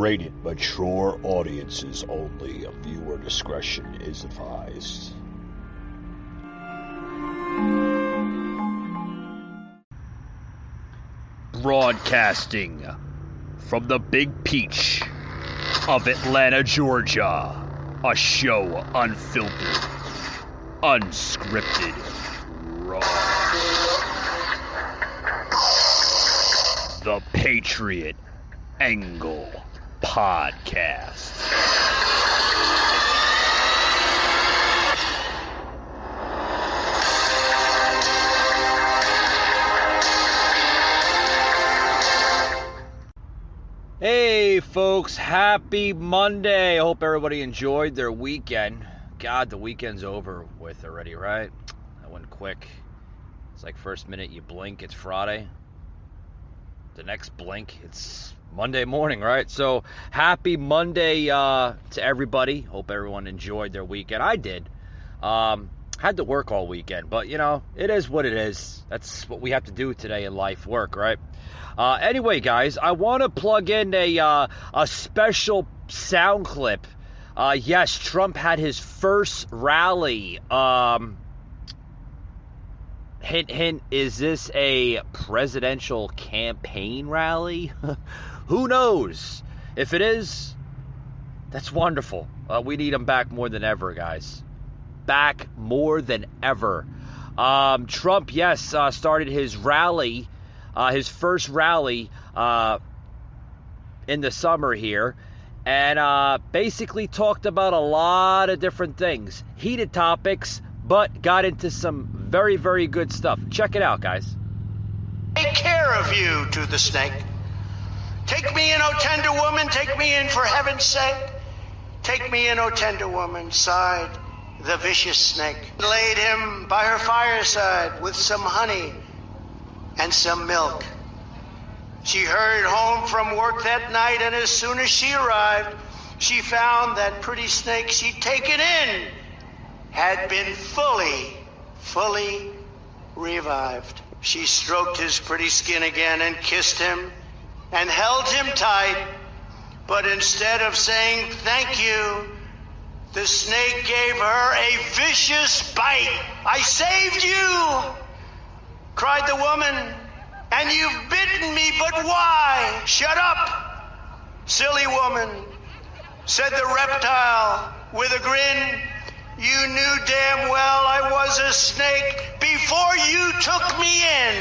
rated mature audiences only. Viewer discretion is advised. Broadcasting from the Big Peach of Atlanta, Georgia. A show unfiltered, unscripted, raw. The Patriot Angle Podcast. Hey folks, happy Monday. I hope everybody enjoyed their weekend. God, the weekend's over with already, right? That went quick. It's like first minute you blink, it's Friday. The next blink, it's Monday morning, right? So happy Monday to everybody. Hope everyone enjoyed their weekend. I did. Had to work all weekend, but you know, it is what it is. That's what we have to do today in life, work, right? Anyway, guys, I want to plug in a special sound clip. Yes, Trump had his first rally. Hint, hint, is this a presidential campaign rally? Who knows? If it is, that's wonderful. We need him back more than ever, guys. Back more than ever. Trump, yes, started his rally, his first rally in the summer here, and basically talked about a lot of different things. Heated topics, but got into some very, very good stuff. Check it out, guys. Take care of you, to the snake. Take me in, O tender woman, take me in for heaven's sake. Take me in, O tender woman, sighed the vicious snake. Laid him by her fireside with some honey and some milk. She hurried home from work that night, and as soon as she arrived, she found that pretty snake she'd taken in had been fully revived. She stroked his pretty skin again and kissed him and held him tight. But instead of saying thank you, the snake gave her a vicious bite. I saved you, cried the woman, and you've bitten me, but why? Shut up, silly woman, said the reptile with a grin. You knew damn well I was a snake before you took me in.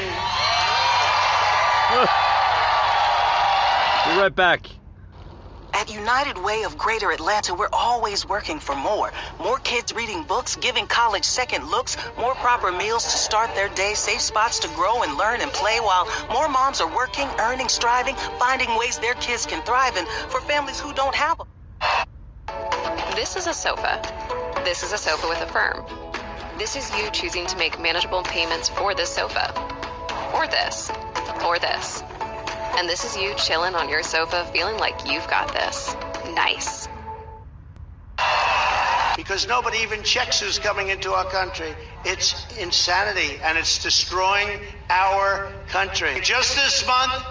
Be right back. At United Way of Greater Atlanta, we're always working for more. More kids reading books, giving college second looks, more proper meals to start their day, safe spots to grow and learn and play, while more moms are working, earning, striving, finding ways their kids can thrive, and for families who don't have them. This is a sofa. This is a sofa with a firm. This is you choosing to make manageable payments for this sofa. Or this. Or this. And this is you chilling on your sofa feeling like you've got this. Nice. Because nobody even checks who's coming into our country. It's insanity, and it's destroying our country. Just this month,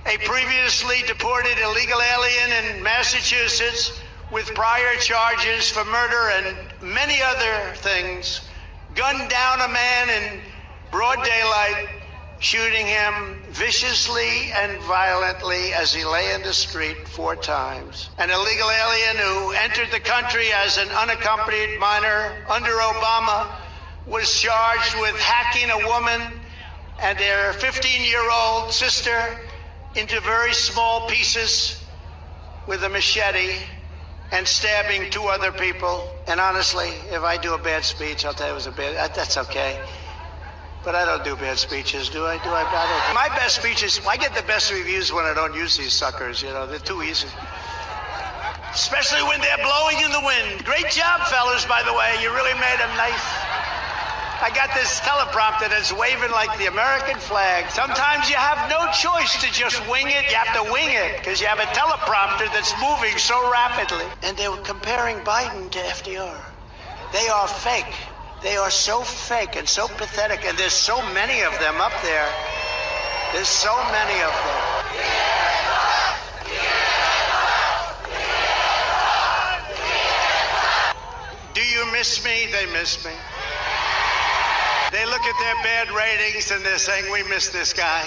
a previously deported illegal alien in Massachusetts with prior charges for murder and many other things gunned down a man in broad daylight, shooting him viciously and violently as he lay in the street 4 times. An illegal alien who entered the country as an unaccompanied minor under Obama was charged with hacking a woman and their 15-year-old sister into very small pieces with a machete and stabbing 2 other people. And honestly, if I do a bad speech, I'll tell you it was a bad, that's okay. But I don't do bad speeches, do I? My best speeches, I get the best reviews when I don't use these suckers, you know, they're too easy. Especially when they're blowing in the wind. Great job, fellas, by the way, you really made them nice. I got this teleprompter that's waving like the American flag. Sometimes you have no choice to just wing it. You have to wing it because you have a teleprompter that's moving so rapidly. And they were comparing Biden to FDR. They are fake. They are so fake and so pathetic. And there's so many of them up there. There's so many of them. miss me, they miss me. They look at their bad ratings and they're saying, we miss this guy.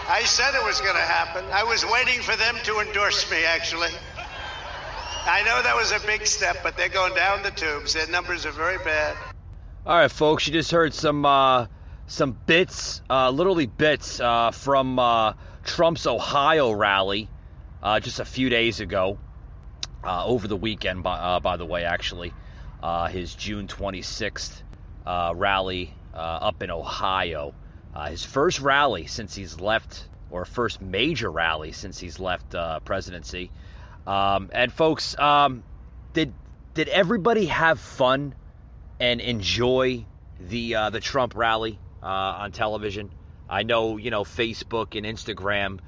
I said it was going to happen. I was waiting for them to endorse me, actually. I know that was a big step, but they're going down the tubes. Their numbers are very bad. All right, folks, you just heard some bits, literally bits from Trump's Ohio rally just a few days ago, over the weekend, by the way, actually, his June 26th rally up in Ohio. His first rally since he's left, or first major rally since he's left presidency. And folks, did everybody have fun and enjoy the Trump rally on television? I know, Facebook and Instagram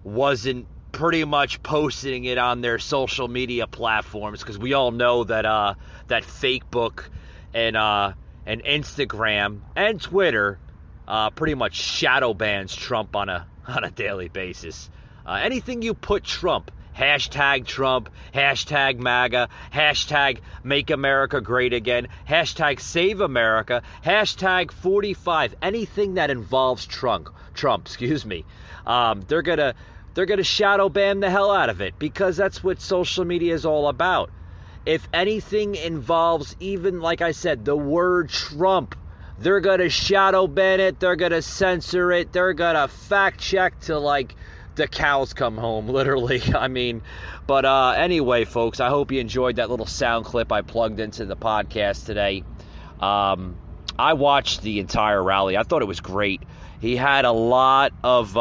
wasn't pretty much posting it on their social media platforms, because we all know that that Facebook and Instagram and Twitter pretty much shadow bans Trump on a daily basis. Anything you put Trump, hashtag Trump, hashtag MAGA, hashtag Make America Great Again, hashtag Save America, hashtag 45, anything that involves Trump, they're gonna shadow ban the hell out of it, because that's what social media is all about. If anything involves, even like I said, the word Trump, they're gonna shadow ban it, they're gonna censor it, they're gonna fact check till like the cows come home, literally. I mean, but anyway, folks, I hope you enjoyed that little sound clip I plugged into the podcast today. I watched the entire rally. I thought it was great. He had a lot of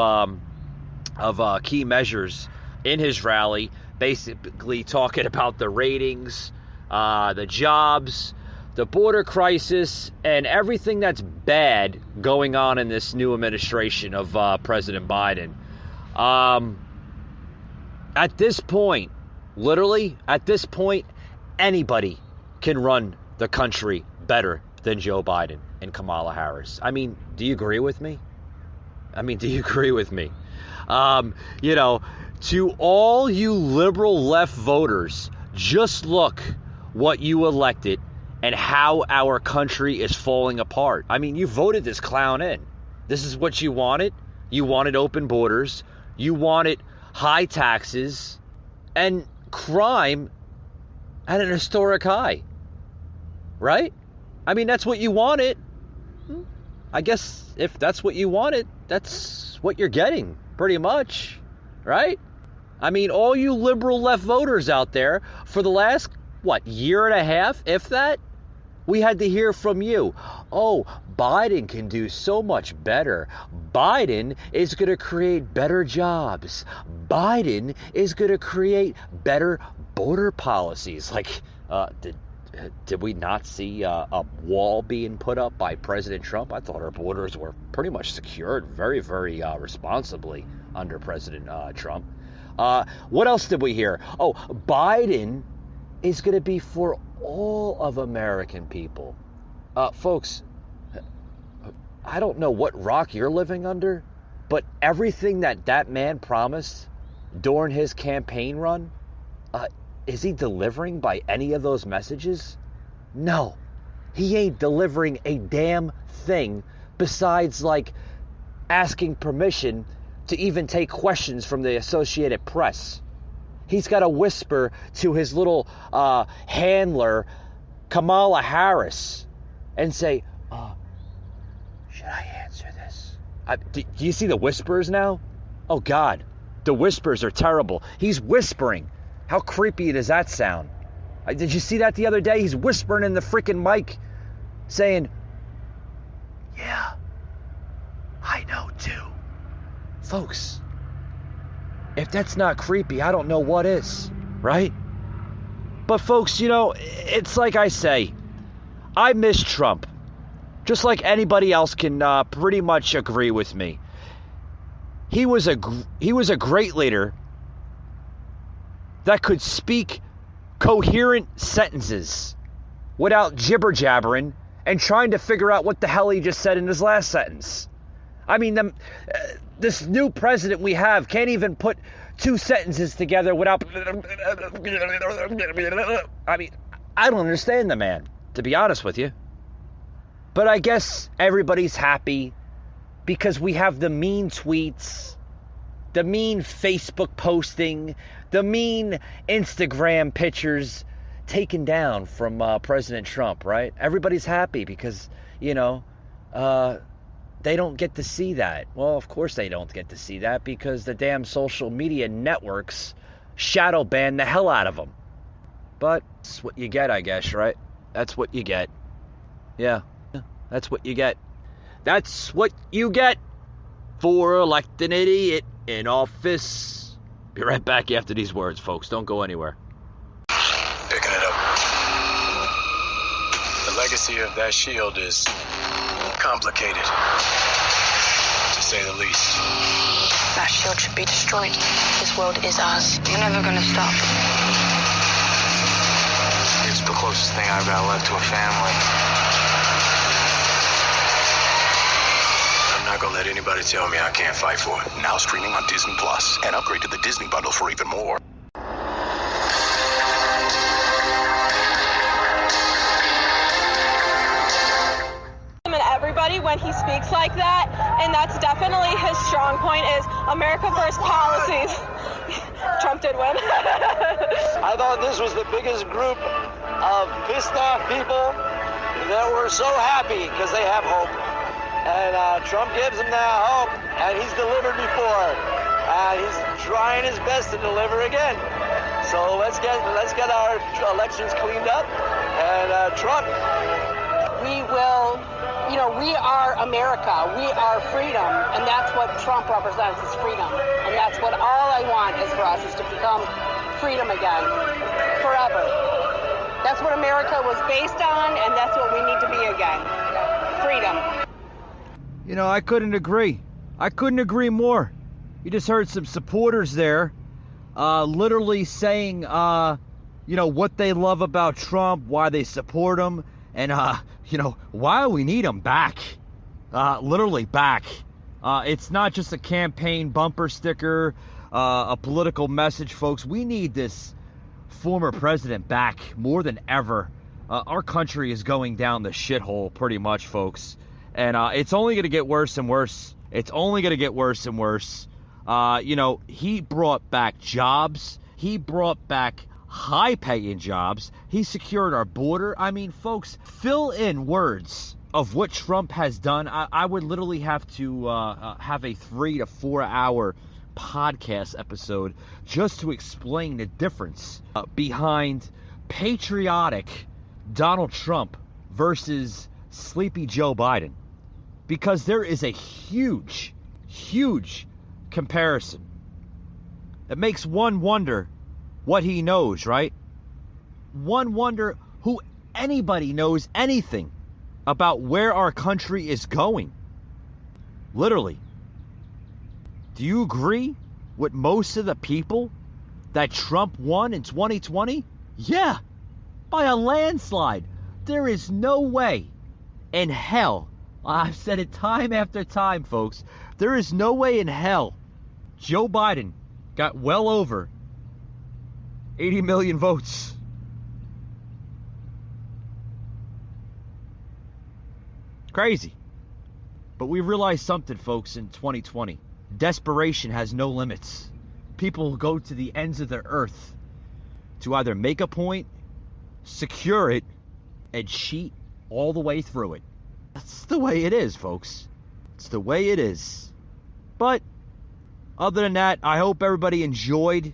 key measures in his rally, basically talking about the ratings, the jobs, the border crisis, and everything that's bad going on in this new administration of President Biden. At this point, literally, at this point, anybody can run the country better than Joe Biden and Kamala Harris. I mean, do you agree with me? To all you liberal left voters, just look what you elected and how our country is falling apart. I mean, you voted this clown in. This is what you wanted. You wanted open borders. You wanted high taxes and crime at an historic high, right? I mean, that's what you wanted. I guess if that's what you wanted, that's what you're getting, pretty much, right? I mean, all you liberal left voters out there, for the last, year and a half, if that, we had to hear from you. Oh, Biden can do so much better. Biden is going to create better jobs. Biden is going to create better border policies. Did we not see a wall being put up by President Trump? I thought our borders were pretty much secured very, very responsibly under President Trump. What else did we hear? Oh, Biden is going to be for all of American people. Folks, I don't know what rock you're living under, but everything that man promised during his campaign run, is he delivering by any of those messages? No, he ain't delivering a damn thing besides asking permission to even take questions from the Associated Press. He's got to whisper to his little handler, Kamala Harris, and say, should I answer this? Do you see the whispers now? Oh, God, the whispers are terrible. He's whispering. How creepy does that sound? Did you see that the other day? He's whispering in the freaking mic, saying, yeah, I know too. Folks, if that's not creepy, I don't know what is, right? But folks, it's like I say, I miss Trump. Just like anybody else can pretty much agree with me. He was a great leader that could speak coherent sentences without jibber-jabbering and trying to figure out what the hell he just said in his last sentence. I mean, this new president we have can't even put two sentences together without... I mean, I don't understand the man, to be honest with you. But I guess everybody's happy because we have the mean tweets, the mean Facebook posting, the mean Instagram pictures taken down from President Trump, right? Everybody's happy because, they don't get to see that. Well, of course they don't get to see that because the damn social media networks shadow ban the hell out of them. But that's what you get, I guess, right? That's what you get. Yeah, that's what you get. That's what you get for electing an idiot in office. Be right back after these words, folks. Don't go anywhere. Picking it up. The legacy of that shield is complicated, to say the least. That shield should be destroyed. This world is ours. We're never gonna stop. It's the closest thing I've got left to a family. I'm not gonna let anybody tell me I can't fight for it. Now streaming on Disney Plus, and upgrade to the Disney Bundle for even more. Everybody when he speaks like that, and that's definitely his strong point is America First policies. Trump did win. I thought this was the biggest group of pissed off people that were so happy because they have hope. And Trump gives them that hope, and he's delivered before. He's trying his best to deliver again. So let's get our elections cleaned up. And Trump, We will, we are America. We are freedom, and that's what Trump represents is freedom. And that's what all I want is for us is to become freedom again, forever. That's what America was based on, and that's what we need to be again. Freedom. I couldn't agree. I couldn't agree more. You just heard some supporters there literally saying, what they love about Trump, why they support him, and, why we need him back. Literally back. It's not just a campaign bumper sticker, a political message, folks. We need this former president back more than ever. Our country is going down the shithole pretty much, folks. And it's only going to get worse and worse. It's only going to get worse and worse. He brought back jobs. He brought back high-paying jobs. He secured our border. I mean, folks, fill in words of what Trump has done. I would literally have to have a 3 to 4 hour podcast episode just to explain the difference behind patriotic Donald Trump versus sleepy Joe Biden. Because there is a huge, huge comparison. It makes one wonder what he knows, right? One wonder who anybody knows anything about where our country is going. Literally. Do you agree with most of the people that Trump won in 2020? Yeah, by a landslide. There is no way in hell, I've said it time after time, folks, there is no way in hell Joe Biden got well over 80 million votes. Crazy. But we realized something, folks, in 2020. Desperation has no limits. People will go to the ends of the earth to either make a point, secure it, and cheat all the way through it. That's the way it is, folks. It's the way it is. But other than that, I hope everybody enjoyed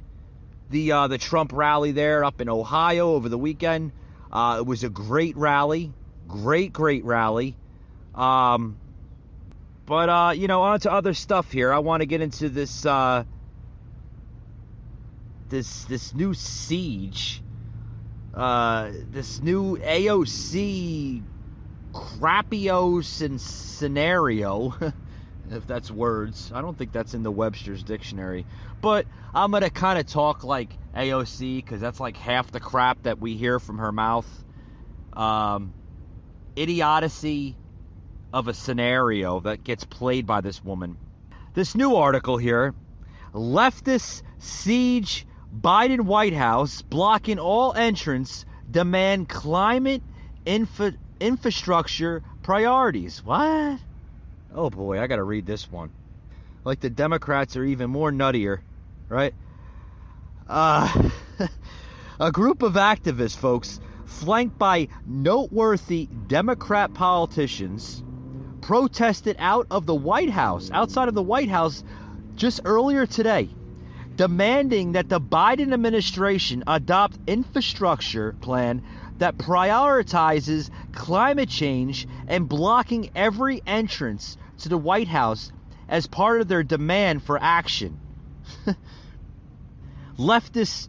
the Trump rally there up in Ohio over the weekend. It was a great rally. Great rally. But on to other stuff here. I want to get into this this new siege. This new AOC crapios and scenario, if that's words. I don't think that's in the Webster's dictionary. But I'm going to kind of talk like AOC because that's like half the crap that we hear from her mouth. Idiocy of a scenario that gets played by this woman. This new article here, leftists siege Biden White House, blocking all entrance demand climate infrastructure priorities. What? Oh boy, I gotta read this one. Like the Democrats are even more nuttier, right? A group of activists, folks, flanked by noteworthy Democrat politicians, protested outside of the White House just earlier today, demanding that the Biden administration adopt infrastructure plan that prioritizes climate change and blocking every entrance to the White House as part of their demand for action. Leftists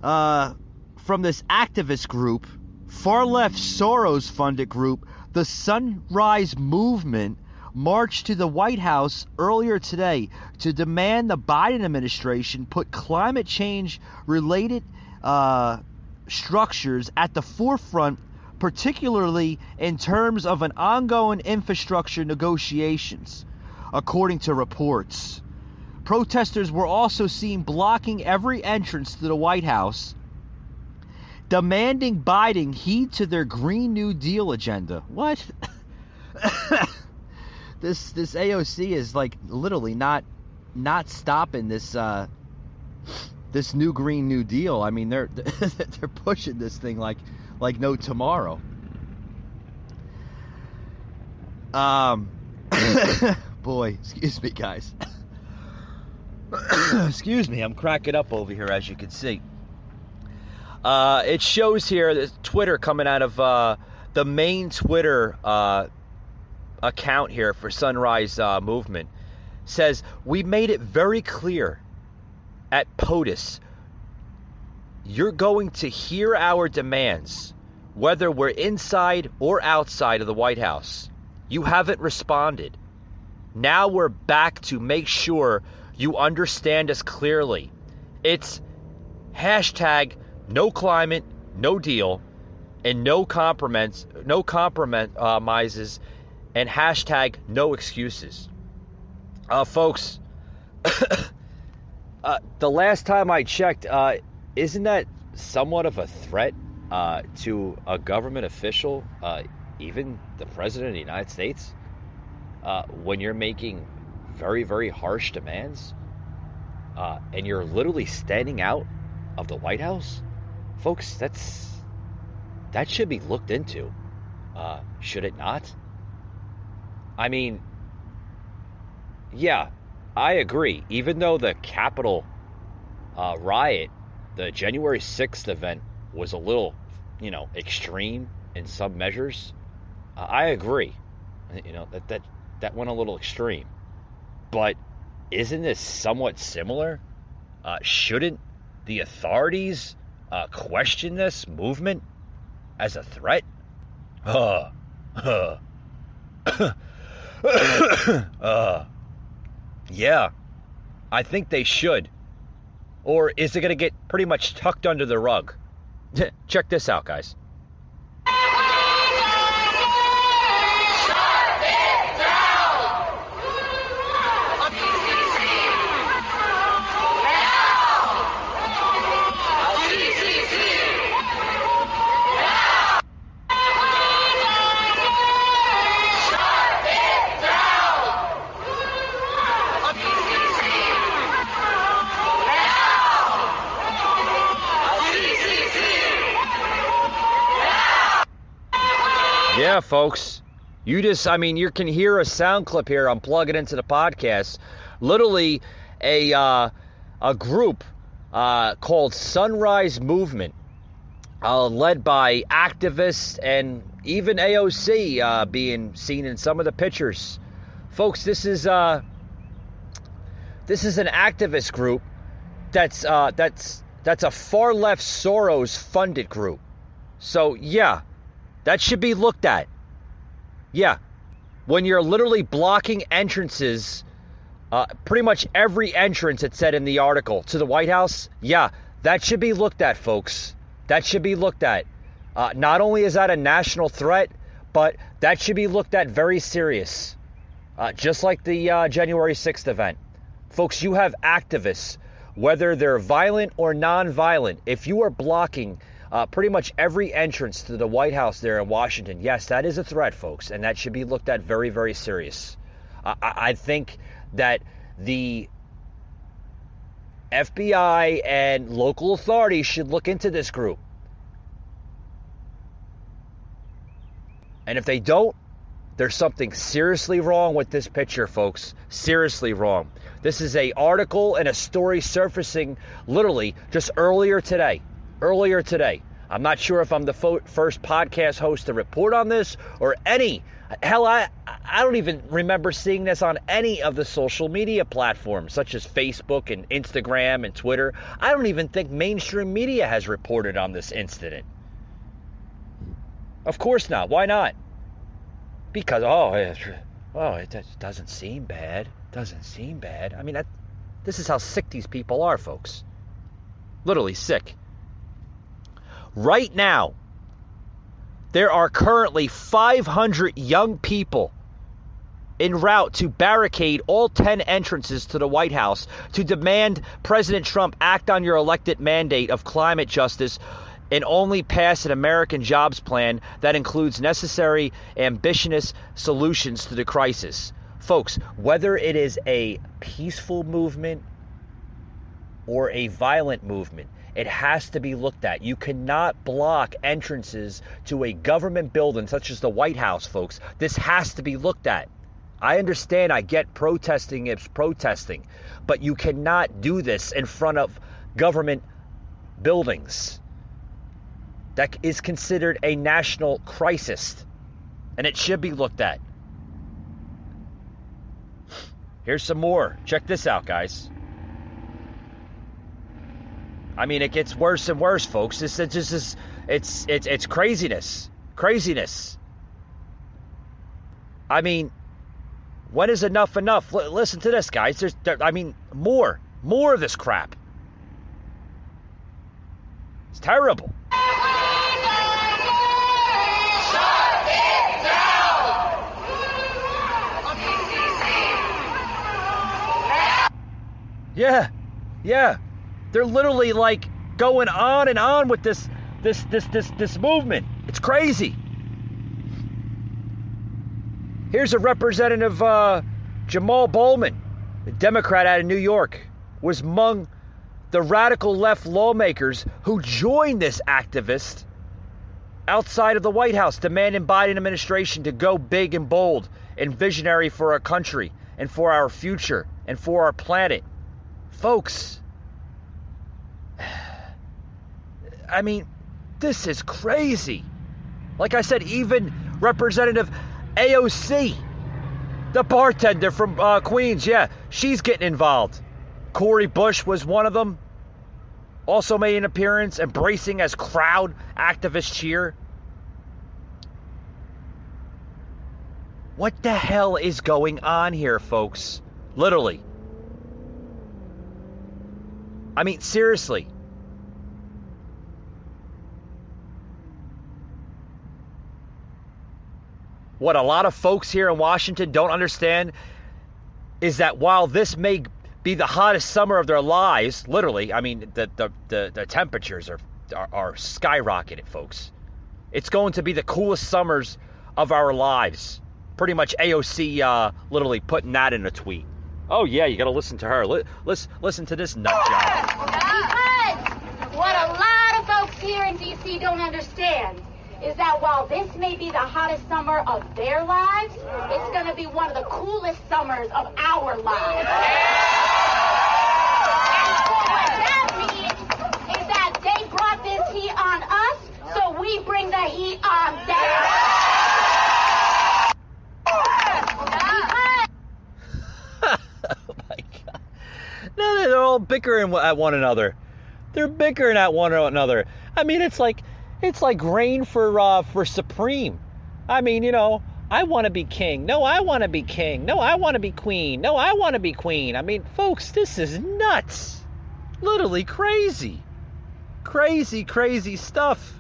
from this activist group, far-left Soros-funded group, the Sunrise Movement, marched to the White House earlier today to demand the Biden administration put climate change-related structures at the forefront, particularly in terms of an ongoing infrastructure negotiations, according to reports. Protesters were also seen blocking every entrance to the White House, demanding Biden heed to their Green New Deal agenda. What? This AOC is like literally not stopping this this new Green New Deal. I mean, they're pushing this thing like no tomorrow. Boy, excuse me, guys. Excuse me, I'm cracking up over here, as you can see. It shows here that Twitter coming out of the main Twitter account here for Sunrise Movement says, "We made it very clear at POTUS, you're going to hear our demands, whether we're inside or outside of the White House. You haven't responded. Now we're back to make sure you understand us clearly. It's hashtag no climate, no deal, and no compromises, and hashtag no excuses." Folks, the last time I checked, isn't that somewhat of a threat to a government official, even the President of the United States, when you're making very, very harsh demands, and you're literally standing out of the White House? Folks, that should be looked into. Should it not? I mean, yeah, I agree. Even though the Capitol riot, the January 6th event, was a little, extreme in some measures, I agree. That went a little extreme. But isn't this somewhat similar? Shouldn't the authorities question this movement as a threat? Yeah, I think they should. Or is it going to get pretty much tucked under the rug? Check this out, guys. Yeah, folks, you can hear a sound clip here. I'm plugging into the podcast. Literally a group called Sunrise Movement, led by activists and even AOC being seen in some of the pictures. Folks, this is an activist group that's a far left Soros funded group. So yeah, that should be looked at. Yeah. When you're literally blocking entrances, pretty much every entrance, it said in the article, to the White House, yeah, that should be looked at, folks. That should be looked at. Not only is that a national threat, but that should be looked at very serious. Just like the January 6th event. Folks, you have activists, whether they're violent or non-violent. If you are blocking pretty much every entrance to the White House there in Washington, yes, that is a threat, folks, and that should be looked at very, very serious. I think that the FBI and local authorities should look into this group. And if they don't, there's something seriously wrong with this picture, folks. Seriously wrong. This is an article and a story surfacing literally just earlier today. I'm not sure if I'm the first podcast host to report on this or any. Hell, I don't even remember seeing this on any of the social media platforms such as Facebook and Instagram and Twitter. I don't even think mainstream media has reported on this incident. Of course not. Why not? Because, it doesn't seem bad. I mean, this is how sick these people are, folks. Literally sick. Right now, there are currently 500 young people en route to barricade all 10 entrances to the White House to demand President Trump act on your elected mandate of climate justice and only pass an American jobs plan that includes necessary, ambitious solutions to the crisis. Folks, whether it is a peaceful movement or a violent movement, it has to be looked at. You cannot block entrances to a government building such as the White House, folks. This has to be looked at. I understand, I get protesting is protesting, but you cannot do this in front of government buildings. That is considered a national crisis, and it should be looked at. Here's some more. Check this out, guys. I mean, it gets worse and worse, folks. It's craziness. I mean, when is enough enough? Listen to this, guys. More of this crap. It's terrible. Yeah. They're literally like going on and on with this movement. It's crazy. Here's a representative, Jamal Bowman, a Democrat out of New York, was among the radical left lawmakers who joined this activist outside of the White House, demanding Biden administration to go big and bold and visionary for our country and for our future and for our planet. Folks, I mean, this is crazy. Like I said, even Representative AOC, the bartender from Queens, she's getting involved. Cori Bush was one of them. Also made an appearance, embracing as crowd activists cheer. What the hell is going on here, folks? Literally. I mean, seriously. What a lot of folks here in Washington don't understand is that while this may be the hottest summer of their lives, literally, I mean, the temperatures are skyrocketing, folks. It's going to be the coolest summers of our lives. Pretty much AOC literally putting that in a tweet. Oh, yeah, you got to listen to her. Listen to this nut job. Because what a lot of folks here in D.C. don't understand is that while this may be the hottest summer of their lives, it's going to be one of the coolest summers of our lives. And so what that means is that they brought this heat on us, so we bring the heat on them. Oh my God. No, they're all bickering at one another. They're bickering at one another. I mean, it's like rain for Supreme. I mean, you know, I want to be king. No, I want to be king. No, I want to be queen. No, I want to be queen. I mean, folks, this is nuts. Literally crazy. Crazy stuff.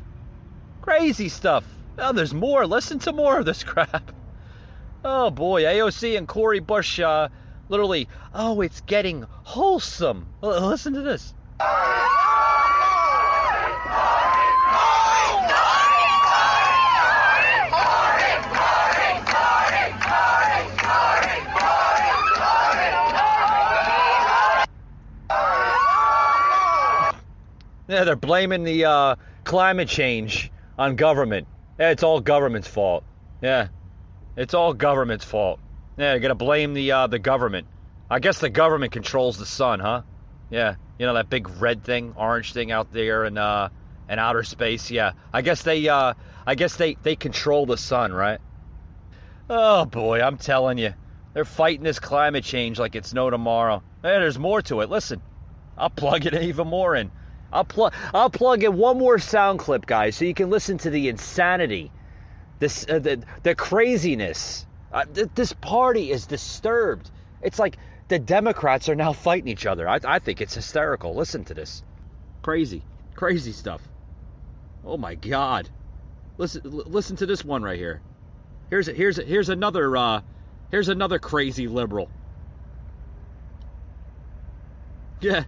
Crazy stuff. Oh, there's more. Listen to more of this crap. Oh, boy. AOC and Cori Bush, literally, oh, it's getting wholesome. Listen to this. Yeah, they're blaming the climate change on government. Yeah, it's all government's fault. Yeah, it's all government's fault. Yeah, you're gonna blame the government. I guess the government controls the sun, huh? Yeah, you know that big red thing, orange thing out there in outer space. Yeah, I guess they control the sun, right? Oh boy, I'm telling you, they're fighting this climate change like it's no tomorrow. Hey, there's more to it. Listen, I'll plug it even more in. I'll plug in one more sound clip, guys, so you can listen to the insanity, the craziness. This party is disturbed. It's like the Democrats are now fighting each other. I think it's hysterical. Listen to this. Crazy stuff. Oh my God. Listen to this one right here. Here's another crazy liberal. Yeah.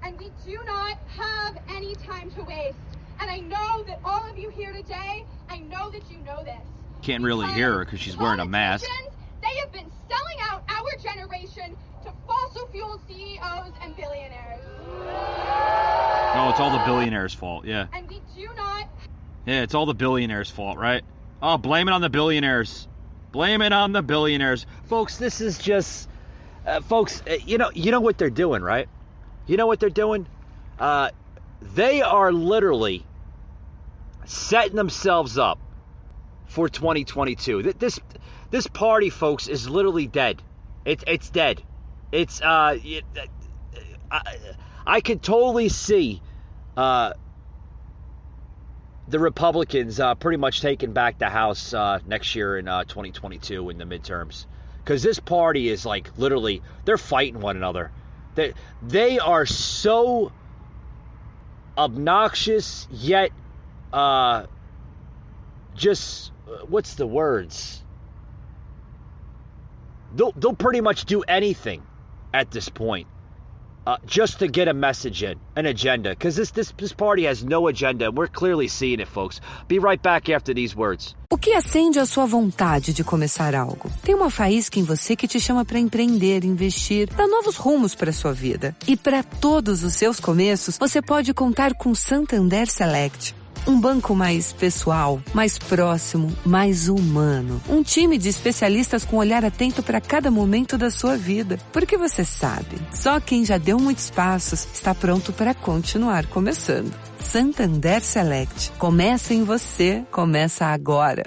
And we do not have any time to waste. And I know that all of you here today, I know that you know this. Can't really hear her because she's wearing a mask. They have been selling out our generation to fossil fuel CEOs and billionaires. Oh, it's all the billionaires' fault, yeah. And we do not... Yeah, it's all the billionaires' fault, right? Oh, blame it on the billionaires. Blame it on the billionaires. Folks, this is just... folks, you know what they're doing, right? You know what they're doing? They are literally setting themselves up for 2022. This party, folks, is literally dead. It's dead. It's I could totally see the Republicans pretty much taking back the House next year in 2022 in the midterms, because this party is like literally they're fighting one another. They are so obnoxious, yet just what's the words? They'll pretty much do anything at this point just to get a message in, an agenda, because this party has no agenda, and we're clearly seeing it, folks. Be right back after these words. O que acende a sua vontade de começar algo? Tem uma faísca em você que te chama para empreender, investir, dar novos rumos para sua vida. E para todos os seus começos, você pode contar com Santander Select. Um banco mais pessoal, mais próximo, mais humano. Um time de especialistas com olhar atento para cada momento da sua vida. Porque você sabe, só quem já deu muitos passos está pronto para continuar começando. Santander Select. Começa em você, começa agora.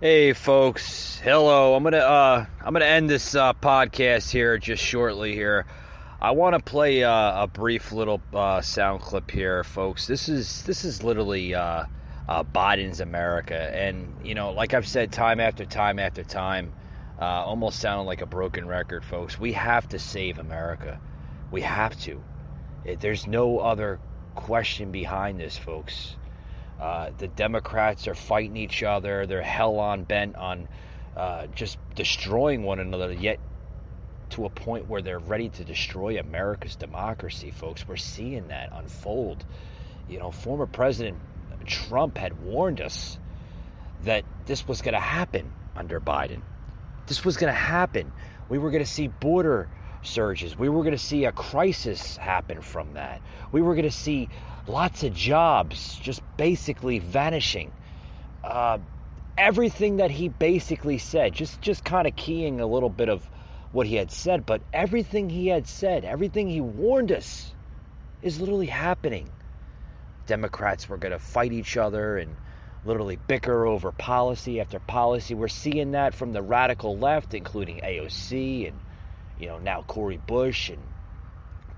Hey folks, hello. I'm gonna end this podcast here just shortly here. I want to play a brief little sound clip here, folks. This is literally Biden's America, and you know, like I've said time after time after time, almost sounding like a broken record, folks. We have to save America. We have to. There's no other question behind this, folks. The Democrats are fighting each other. They're hell on bent on just destroying one another, yet to a point where they're ready to destroy America's democracy, folks. We're seeing that unfold. You know, former President Trump had warned us that this was going to happen under Biden. This was going to happen. We were going to see border surges. We were going to see a crisis happen from that. We were going to see lots of jobs just basically vanishing. Everything that he basically said, just kind of keying a little bit of what he had said, but everything he had said, everything he warned us is literally happening. Democrats were going to fight each other and literally bicker over policy after policy. We're seeing that from the radical left, including AOC and, you know, now Cori Bush and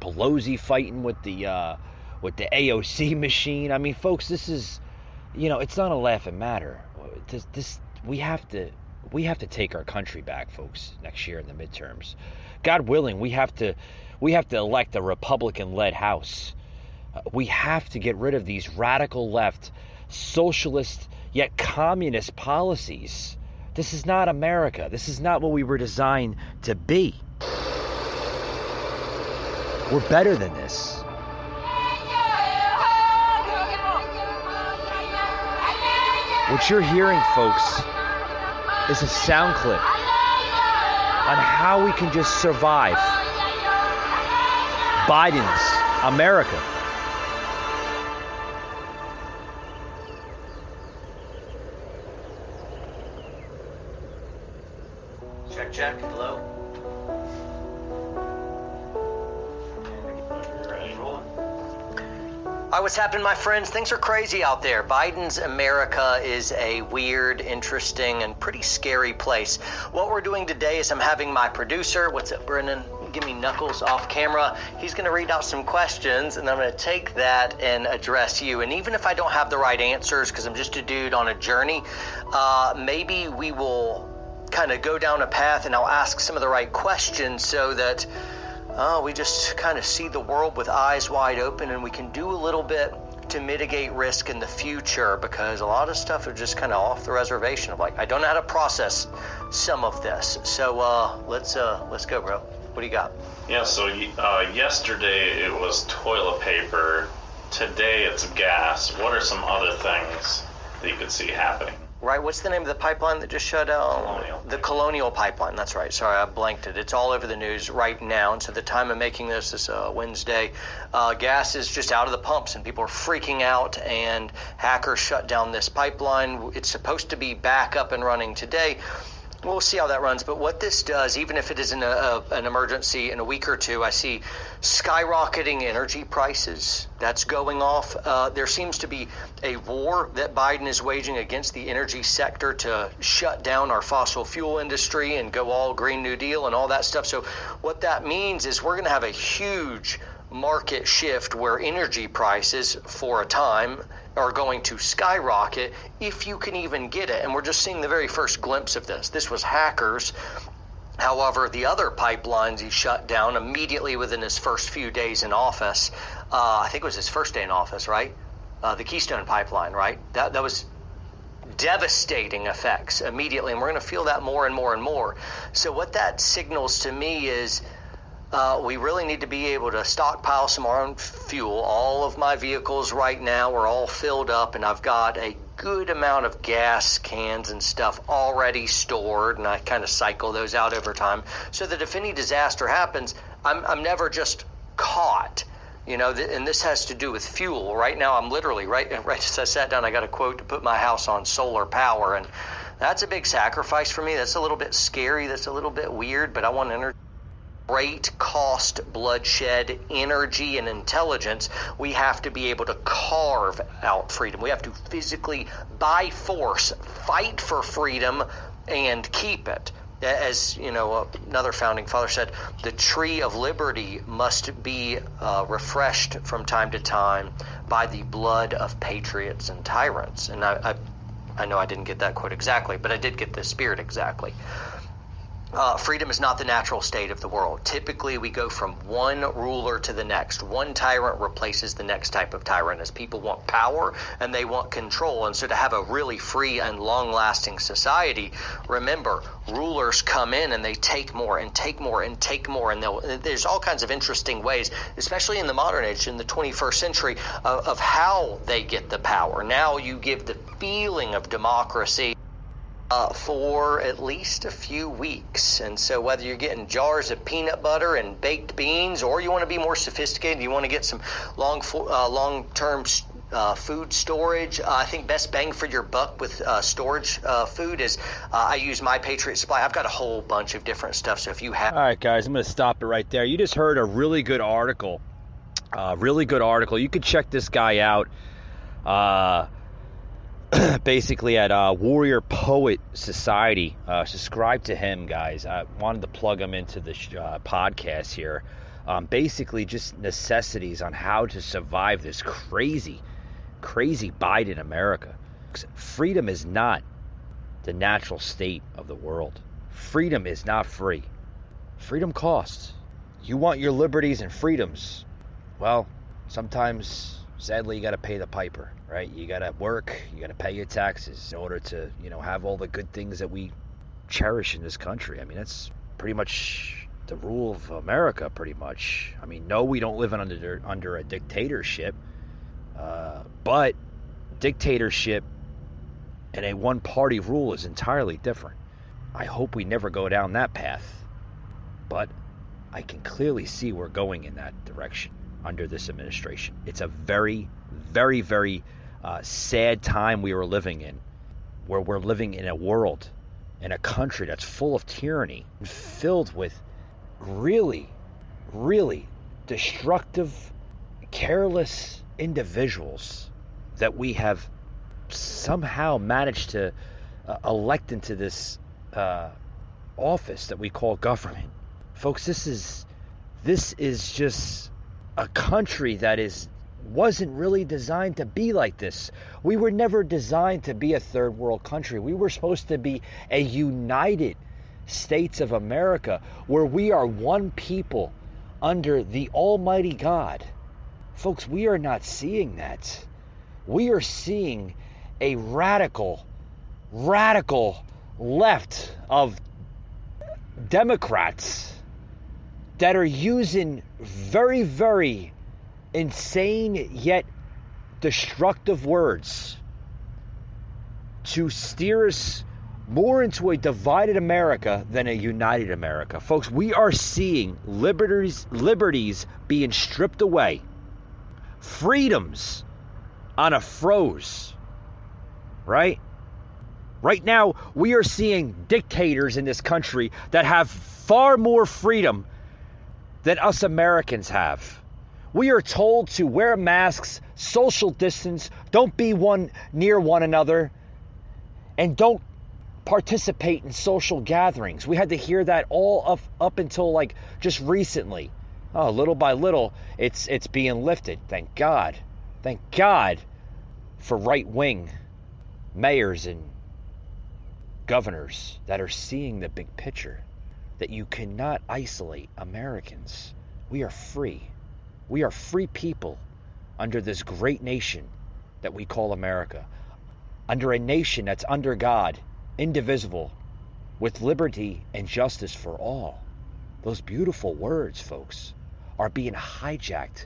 Pelosi fighting with the AOC machine. I mean, folks, this is, you know, it's not a laughing matter. We have to take our country back, folks, next year in the midterms. God willing, we have to elect a Republican-led House. We have to get rid of these radical left, socialist yet communist policies. This is not America. This is not what we were designed to be. We're better than this. What you're hearing, folks, is a sound clip on how we can just survive Biden's America. Check. Hello. Hi, what's happening, my friends? Things are crazy out there. Biden's America is a weird, interesting, and pretty scary place. What we're doing today is I'm having my producer, what's up, Brennan? Give me Knuckles off camera. He's going to read out some questions, and I'm going to take that and address you. And even if I don't have the right answers, because I'm just a dude on a journey, maybe we will kind of go down a path and I'll ask some of the right questions so that we just kind of see the world with eyes wide open, and we can do a little bit to mitigate risk in the future, because a lot of stuff is just kind of off the reservation of like, I don't know how to process some of this. So let's go, bro. What do you got? Yeah, so yesterday it was toilet paper. Today it's gas. What are some other things that you could see happening? Right, what's the name of the pipeline that just shut down? Colonial. The Colonial Pipeline, that's right. Sorry, I blanked it. It's all over the news right now. And so the time of making this Wednesday, gas is just out of the pumps and people are freaking out, and hackers shut down this pipeline. It's supposed to be back up and running today. We'll see how that runs. But what this does, even if it is an emergency in a week or two, I see skyrocketing energy prices. That's going off. There seems to be a war that Biden is waging against the energy sector to shut down our fossil fuel industry and go all Green New Deal and all that stuff. So what that means is we're going to have a huge market shift where energy prices for a time are going to skyrocket, if you can even get it. And we're just seeing the very first glimpse of this. This was hackers. However, the other pipelines he shut down immediately within his first few days in office. I think it was his first day in office, right? The Keystone Pipeline, right? That was devastating effects immediately, and we're going to feel that more and more and more. So what that signals to me is we really need to be able to stockpile some of our own fuel. All of my vehicles right now are all filled up, and I've got a good amount of gas cans and stuff already stored, and I kind of cycle those out over time so that if any disaster happens, I'm never just caught. You know, and this has to do with fuel. Right now, I'm literally, right as I sat down, I got a quote to put my house on solar power, and that's a big sacrifice for me. That's a little bit scary. That's a little bit weird, but I want energy. Great cost, bloodshed, energy, and intelligence. We have to be able to carve out freedom. We have to physically, by force, fight for freedom and keep it. As you know, another founding father said, the tree of liberty must be refreshed from time to time by the blood of patriots and tyrants. And I know I didn't get that quote exactly, but I did get the spirit exactly. Freedom is not the natural state of the world. Typically, we go from one ruler to the next. One tyrant replaces the next type of tyrant as people want power and they want control. And so to have a really free and long-lasting society, remember, rulers come in and they take more and take more and take more. And there's all kinds of interesting ways, especially in the modern age, in the 21st century, of how they get the power. Now you give the feeling of democracy for at least a few weeks. And so whether you're getting jars of peanut butter and baked beans, or you want to be more sophisticated, you want to get some long-term food storage, I think best bang for your buck with storage food is I use My Patriot Supply. I've got a whole bunch of different stuff. So if you have... All right, guys, I'm going to stop it right there. You just heard a really good article. You could check this guy out. Basically at Warrior Poet Society. Subscribe to him, guys. I wanted to plug him into the podcast here. Basically just necessities on how to survive this crazy Biden America. Freedom is not the natural state of the world. Freedom is not free. Freedom costs. You want your liberties and freedoms. Well, sometimes, sadly, you got to pay the piper, right? You got to work, you got to pay your taxes in order to, have all the good things that we cherish in this country. I mean, that's pretty much the rule of America, pretty much. I mean, no, we don't live under a dictatorship, but dictatorship and a one-party rule is entirely different. I hope we never go down that path. But I can clearly see we're going in that direction under this administration. It's a very, very, very sad time we are living in, where we're living in a world, in a country that's full of tyranny, filled with really, really destructive, careless individuals that we have somehow managed to elect into this office that we call government. Folks, this is just a country that wasn't really designed to be like this. We were never designed to be a third world country. We were supposed to be a United States of America, where we are one people under the Almighty God. Folks, we are not seeing that. We are seeing a radical left of Democrats that are using very, very insane yet destructive words to steer us more into a divided America than a united America. Folks, we are seeing liberties being stripped away. Freedoms on a froze. Right? Right now, we are seeing dictators in this country that have far more freedom than us Americans have. We are told to wear masks, social distance, don't be near one another, and don't participate in social gatherings. We had to hear that all up until like just recently. Oh, little by little, it's being lifted. Thank God. Thank God for right-wing mayors and governors that are seeing the big picture, that you cannot isolate Americans. We are free. We are free people under this great nation that we call America, under a nation that's under God, indivisible, with liberty and justice for all. Those beautiful words, folks, are being hijacked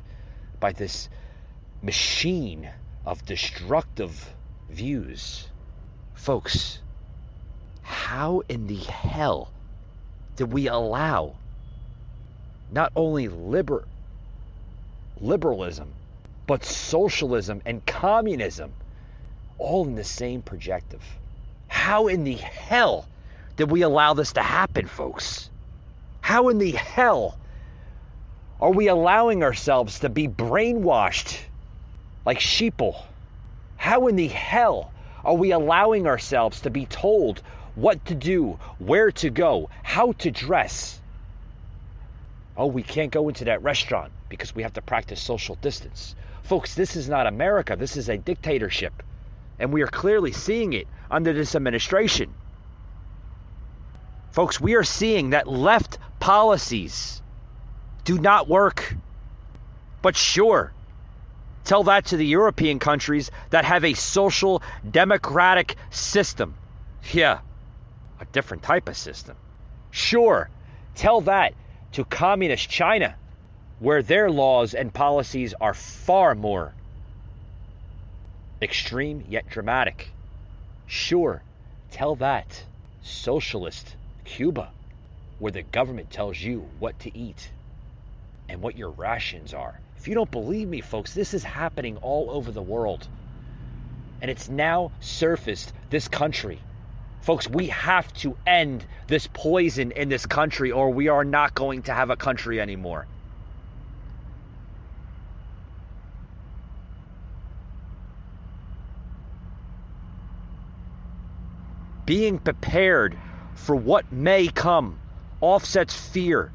by this machine of destructive views. Folks, how in the hell did we allow not only liberalism, but socialism and communism all in the same projective? How in the hell did we allow this to happen, folks? How in the hell are we allowing ourselves to be brainwashed like sheeple? How in the hell are we allowing ourselves to be told what to do, where to go, how to dress? Oh, we can't go into that restaurant because we have to practice social distance. Folks, this is not America. This is a dictatorship. And we are clearly seeing it under this administration. Folks, we are seeing that left policies do not work. But sure, tell that to the European countries that have a social democratic system. Yeah, a different type of system. Sure, tell that to communist China, where their laws and policies are far more extreme yet dramatic. Sure, tell that socialist Cuba, where the government tells you what to eat and what your rations are. If you don't believe me, folks, this is happening all over the world. And it's now surfaced this country. Folks, we have to end this poison in this country, or we are not going to have a country anymore. Being prepared for what may come offsets fear.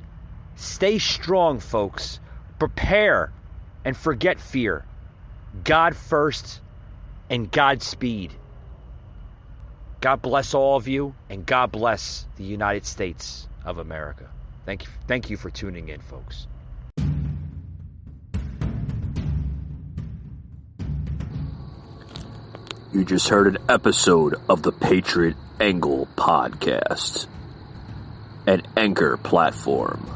Stay strong, folks. Prepare and forget fear. God first and Godspeed. God bless all of you, and God bless the United States of America. Thank you for tuning in, folks. You just heard an episode of the Patriot Angle podcast, an Anchor platform.